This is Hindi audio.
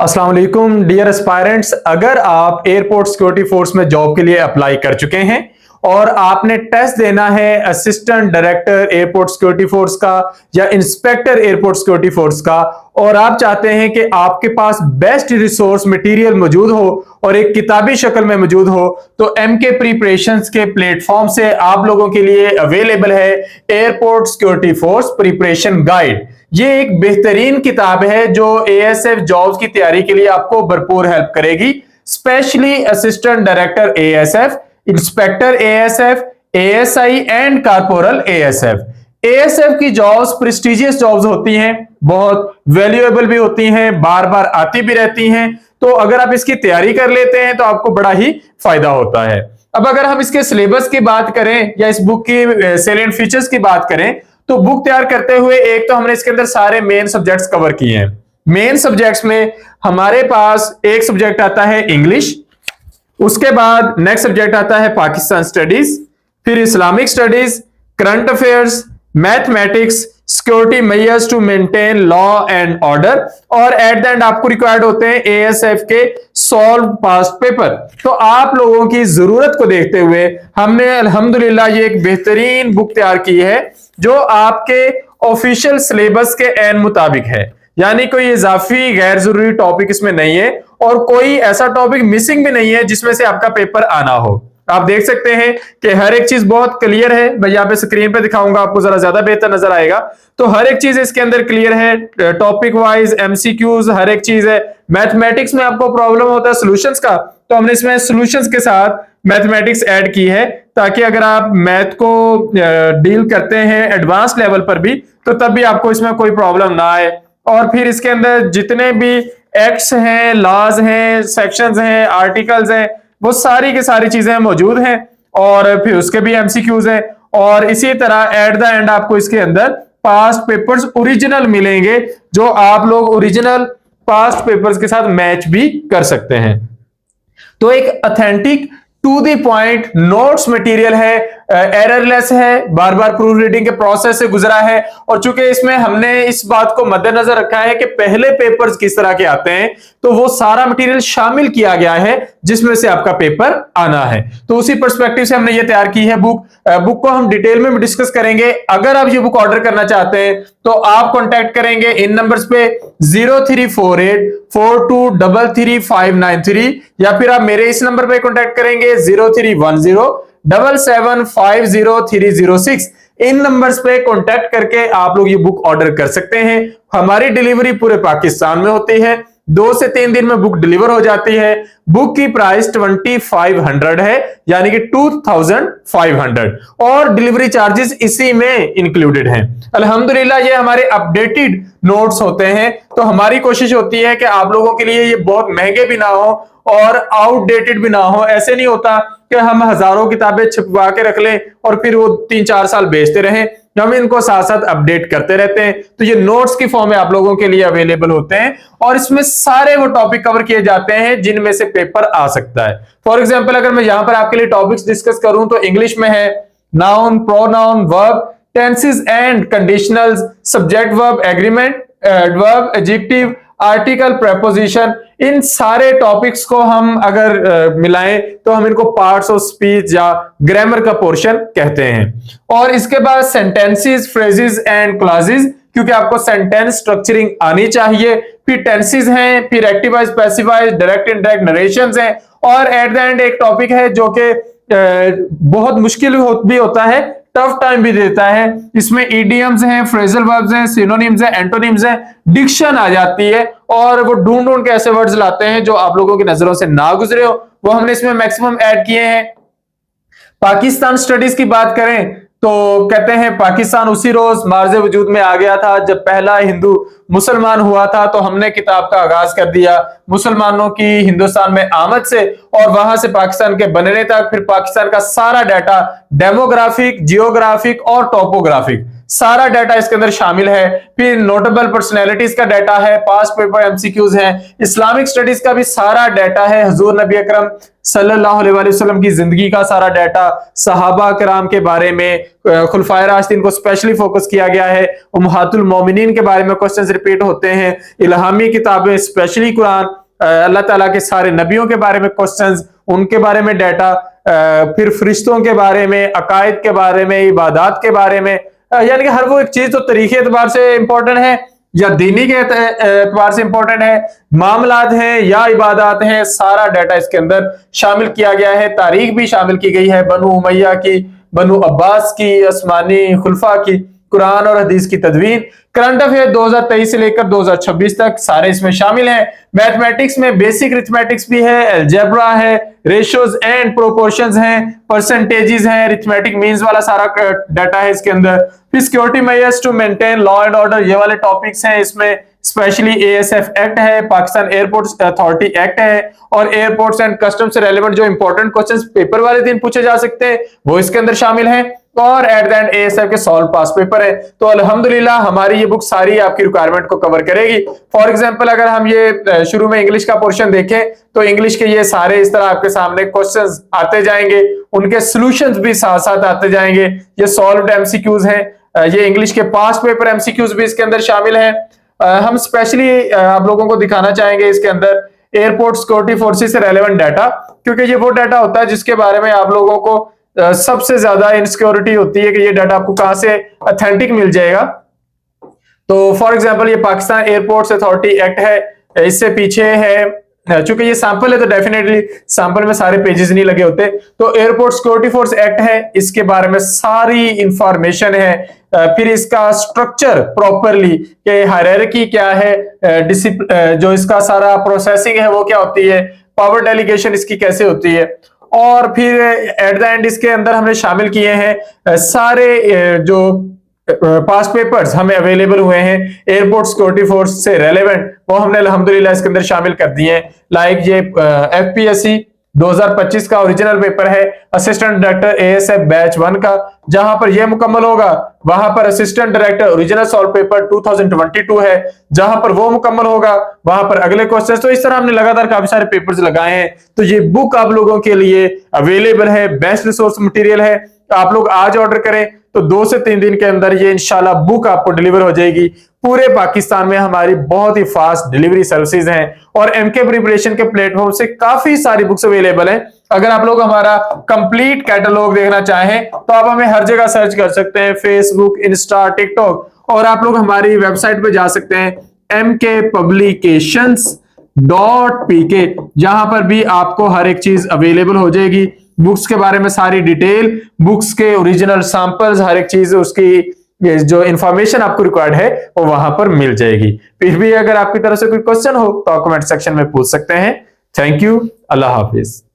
अस्सलाम वालेकुम डियर एस्पायरेंट्स। अगर आप एयरपोर्ट सिक्योरिटी फोर्स में जॉब के लिए अप्लाई कर चुके हैं और आपने टेस्ट देना है assistant director airport security force का या इंस्पेक्टर एयरपोर्ट सिक्योरिटी फोर्स का, और आप चाहते हैं कि आपके पास बेस्ट रिसोर्स मटेरियल मौजूद हो और एक किताबी शक्ल में मौजूद हो, तो एमके प्रिपरेशंस के प्लेटफॉर्म से आप लोगों के लिए अवेलेबल है airport security force preparation guide. ये एक बेहतरीन किताब है जो एएसएफ जॉब्स की तैयारी के लिए आपको भरपूर हेल्प करेगी, specially assistant director ASF, inspector ASF, ASI and corporal ASF. ASF की जॉब्स प्रेस्टिजियस जॉब्स होती हैं, बहुत वैल्यूएबल भी होती हैं, बार बार आती भी रहती हैं। तो अगर आप इसकी तैयारी कर लेते हैं तो आपको बड़ा ही फायदा होता है। अब अगर हम इसके सिलेबस की बात करें या इस बुक की सैलिएंट फीचर्स की बात करें, तो बुक तैयार करते हुए एक तो हमने इसके अंदर सारे मेन सब्जेक्ट्स कवर किए हैं। मेन सब्जेक्ट्स में हमारे पास एक सब्जेक्ट आता है इंग्लिश, उसके बाद नेक्स्ट सब्जेक्ट आता है पाकिस्तान स्टडीज, फिर Islamic studies, current affairs, mathematics, security measures to maintain law and order, और एट द एंड आपको रिक्वायर्ड होते हैं एएसएफ के सॉल्व पास्ट पेपर। तो आप लोगों की जरूरत को देखते हुए हमने अल्हम्दुलिल्लाह ये एक बेहतरीन बुक तैयार की है जो आपके ऑफिशियल सिलेबस के एन मुताबिक है, यानी कोई इजाफी गैर जरूरी टॉपिक इसमें नहीं है और कोई ऐसा टॉपिक मिसिंग भी नहीं है जिसमें से आपका पेपर आना हो। आप देख सकते हैं कि हर एक चीज बहुत क्लियर है। मैं यहाँ पे स्क्रीन पे दिखाऊंगा, आपको जरा ज्यादा बेहतर नजर आएगा। तो हर एक चीज इसके अंदर क्लियर है, टॉपिक वाइज एमसीक्यूज हर एक चीज है। मैथमेटिक्स में आपको प्रॉब्लम होता है सॉल्यूशंस का, तो हमने इसमें सॉल्यूशंस के साथ मैथमेटिक्स ऐड की है ताकि अगर आप मैथ को डील करते हैं एडवांस लेवल पर भी तो तब भी आपको इसमें कोई प्रॉब्लम ना आए। और फिर इसके अंदर जितने भी एक्ट्स हैं, लॉज हैं, सेक्शंस हैं, आर्टिकल्स हैं, वो सारी की सारी चीजें मौजूद हैं और फिर उसके भी एमसीक्यूज हैं। और इसी तरह एट द एंड आपको इसके अंदर पास्ट पेपर्स ओरिजिनल मिलेंगे जो आप लोग ओरिजिनल पास्ट पेपर्स के साथ मैच भी कर सकते हैं। तो एक authentic to the point notes material है, एररलेस है, बार बार प्रूफ रीडिंग के प्रोसेस से गुजरा है। और चूंकि इसमें हमने इस बात को मद्देनजर रखा है कि पहले पेपर्स किस तरह के आते हैं, तो वो सारा मटेरियल शामिल किया गया है जिसमें से आपका पेपर आना है। तो उसी पर्सपेक्टिव से हमने ये तैयार की है बुक। बुक को हम डिटेल में भी डिस्कस करेंगे। अगर आप ये बुक ऑर्डर करना चाहते हैं तो आप कॉन्टैक्ट करेंगे इन नंबर्स पे 034842333593, या फिर आप मेरे इस नंबर पे कॉन्टैक्ट करेंगे 031077503006। इन नंबर्स पे कांटेक्ट करके आप लोग ये बुक ऑर्डर कर सकते हैं। हमारी डिलीवरी पूरे पाकिस्तान में होती है, 2 से 3 दिन में बुक डिलीवर हो जाती है। बुक की प्राइस 2500 है, यानी कि 2500, और डिलीवरी चार्जेस इसी में इंक्लूडेड हैं। अल्हम्दुलिल्लाह ये हमारे अपडेटेड नोट्स होते हैं, तो हमारी कोशिश होती है कि आप लोगों के लिए ये बहुत महंगे भी ना हो और आउटडेटेड भी ना हो। ऐसे नहीं होता कि हम हजारों किताबें छपवा के रख लें और फिर वो 3-4 साल बेचते रहें। हम इनको साथ साथ अपडेट करते रहते हैं। तो ये नोट्स की फॉर्म में आप लोगों के लिए अवेलेबल होते हैं और इसमें सारे वो टॉपिक कवर किए जाते हैं जिनमें से पेपर आ सकता है। फॉर एग्जांपल अगर मैं यहां पर आपके लिए टॉपिक्स डिस्कस करूं तो इंग्लिश में है noun, pronoun, verb, tenses and conditionals, subject verb agreement, adverb, adjective, article, preposition. इन सारे टॉपिक्स को हम अगर मिलाएं तो हम इनको पार्ट्स ऑफ स्पीच या ग्रामर का पोर्शन कहते हैं। और इसके बाद सेंटेंसेस, फ्रेजेस एंड क्लॉजेस, क्योंकि आपको सेंटेंस स्ट्रक्चरिंग आनी चाहिए। फिर टेंसेस हैं, फिर एक्टिवाइज, पैसिवाइज, डायरेक्ट इनडायरेक्ट नरेशंस हैं, और एट द एंड एक टॉपिक है जो कि बहुत मुश्किल भी होता है, टफ टाइम भी देता है। इसमें इडियम्स हैं, फ्रेजल वर्ब्स हैं, सिनोनिम्स हैं, एंटोनिम्स हैं, डिक्शन आ जाती है, और वो ढूंढ ढूंढ के ऐसे वर्ड्स लाते हैं जो आप लोगों की नजरों से ना गुजरे हो, वो हमने इसमें मैक्सिमम ऐड किए हैं। पाकिस्तान स्टडीज की बात करें तो कहते हैं पाकिस्तान उसी रोज मार्ज़े वजूद में आ गया था जब पहला हिंदू मुसलमान हुआ था। तो हमने किताब का आगाज कर दिया मुसलमानों की हिंदुस्तान में आमद से, और वहां से पाकिस्तान के बनने तक, फिर पाकिस्तान का सारा डाटा डेमोग्राफिक, जियोग्राफिक और टोपोग्राफिक सारा डाटा इसके अंदर शामिल है। फिर नोटेबल पर्सनैलिटीज का डाटा है, पास्ट पेपर एमसीक्यूज हैं, इस्लामिक स्टडीज का भी सारा डाटा है, हुजूर नबी अकरम सल्लल्लाहु अलैहि वसल्लम की जिंदगी का सारा डाटा, सहाबा कराम के बारे में, खुलफाए राशिदीन को स्पेशली फोकस किया गया है, उम्महातुल मोमिनीन के बारे में क्वेश्चंस रिपीट होते हैं, इल्हामी किताबें स्पेशली कुरान, अल्लाह ताला के सारे नबियों के बारे में क्वेश्चंस, उनके बारे में डाटा, फिर फरिश्तों के बारे में, अकायद के बारे में, इबादत के बारे में, यानी कि हर वो एक चीज जो तरीके एतबार से इंपॉर्टेंट है या दीनी के एतबार से इंपॉर्टेंट है, मामलात हैं या इबादत हैं, सारा डाटा इसके अंदर शामिल किया गया है। तारीख भी शामिल की गई है, बनु उमैया की, बनु अब्बास की, उस्मानी खुलफा की, कुरान और हदीस की तदवीन, करंट अफेयर 2023 से लेकर 2026 तक सारे इसमें शामिल हैं। मैथमेटिक्स में बेसिक अरिथमेटिक्स भी है, अलजेब्रा है, रेशियोज एंड प्रोपोर्शंस हैं, परसेंटेजेस हैं, अरिथमेटिक मीन्स वाला सारा डाटा है इसके अंदर। फिर security measures to maintain law and order, ये वाले टॉपिक्स हैं इसमें, स्पेशली एएसएफ एक्ट है, पाकिस्तान एयरपोर्ट्स अथॉरिटी एक्ट है, और एयरपोर्ट्स एंड कस्टम से रेलेवेंट जो इंपॉर्टेंट क्वेश्चंस पेपर वाले दिन पूछे जा सकते हैं वो इसके अंदर शामिल हैं, और एट द एंड एएसएफ के सॉल्व पास पेपर है। तो अल्हम्दुलिल्लाह हमारी ये बुक सारी आपकी रिक्वायरमेंट को कवर करेगी। फॉर एग्जांपल अगर हम ये शुरू में इंग्लिश का पोर्शन देखें तो इंग्लिश के ये सारे इस तरह आपके सामने क्वेश्चंस आते जाएंगे, उनके सॉल्यूशंस भी साथ साथ आते जाएंगे। ये सॉल्व्ड एमसीक्यूज हैं, ये इंग्लिश के पास्ट पेपर एमसीक्यूज भी इसके अंदर शामिल हैं। हम स्पेशली आप लोगों को दिखाना चाहेंगे इसके अंदर एयरपोर्ट सिक्योरिटी फोर्सेस से रेलेवेंट डाटा, क्योंकि ये वो डाटा होता है जिसके बारे में आप लोगों को सबसे ज्यादा इनसिक्योरिटी होती है कि ये डाटा आपको कहां से ऑथेंटिक मिल जाएगा। तो फॉर एग्जांपल ये पाकिस्तान एयरपोर्ट्स अथॉरिटी एक्ट है, इससे पीछे है, चूंकि ये सैंपल है तो डेफिनेटली सैंपल में सारे पेजेस नहीं लगे होते। तो एयरपोर्ट सिक्योरिटी फोर्स एक्ट है, इसके बारे में सारी इंफॉर्मेशन है। फिर इसका स्ट्रक्चर प्रॉपरली के हायरार्की क्या है, जो इसका सारा प्रोसेसिंग है वो क्या होती है, पावर डेलीगेशन इसकी कैसे होती है, और फिर एट द एंड इसके अंदर हमने शामिल किए हैं सारे जो पास पेपर्स हमें अवेलेबल हुए हैं एयरपोर्ट सिक्योरिटी फोर्स से रेलेवेंट, वो हमने अल्हम्दुलिल्लाह इसके अंदर शामिल कर दिए हैं। लाइक ये एफपीएससी 2025 का ओरिजिनल पेपर है, असिस्टेंट डायरेक्टर एएसएफ बैच 1 का, जहां पर यह मुकम्मल होगा वहां पर assistant director original solve paper 2022 है, जहां पर वो मुकम्मल होगा वहां पर अगले क्वेश्चन। तो इस तरह हमने लगातार काफी सारे पेपर्स लगाए हैं। तो ये बुक आप लोगों के लिए अवेलेबल है, बेस्ट रिसोर्स मटेरियल है। तो आप लोग आज ऑर्डर करें तो 2 से 3 दिन के अंदर ये इंशाल्लाह बुक आपको डिलीवर हो जाएगी। पूरे पाकिस्तान में हमारी बहुत ही फास्ट डिलीवरी सर्विसेज हैं और एमके प्रिपरेशन के प्लेटफॉर्म से काफी सारी बुक्स अवेलेबल हैं। अगर आप लोग हमारा कंप्लीट कैटलॉग देखना चाहें तो आप हमें हर जगह सर्च कर सकते हैं, फेसबुक, इंस्टा, टिकटॉक, और आप लोग हमारी वेबसाइट पे जा सकते हैं mkpublications.pk, जहां पर भी आपको हर एक चीज अवेलेबल हो जाएगी। बुक्स के बारे में सारी डिटेल, बुक्स के ओरिजिनल सैंपल्स, हर एक चीज उसकी जो इंफॉर्मेशन आपको रिक्वायर्ड है वो वहां पर मिल जाएगी। फिर भी अगर आपकी तरफ से कोई क्वेश्चन हो तो कमेंट सेक्शन में पूछ सकते हैं। Thank you, Allah Hafiz.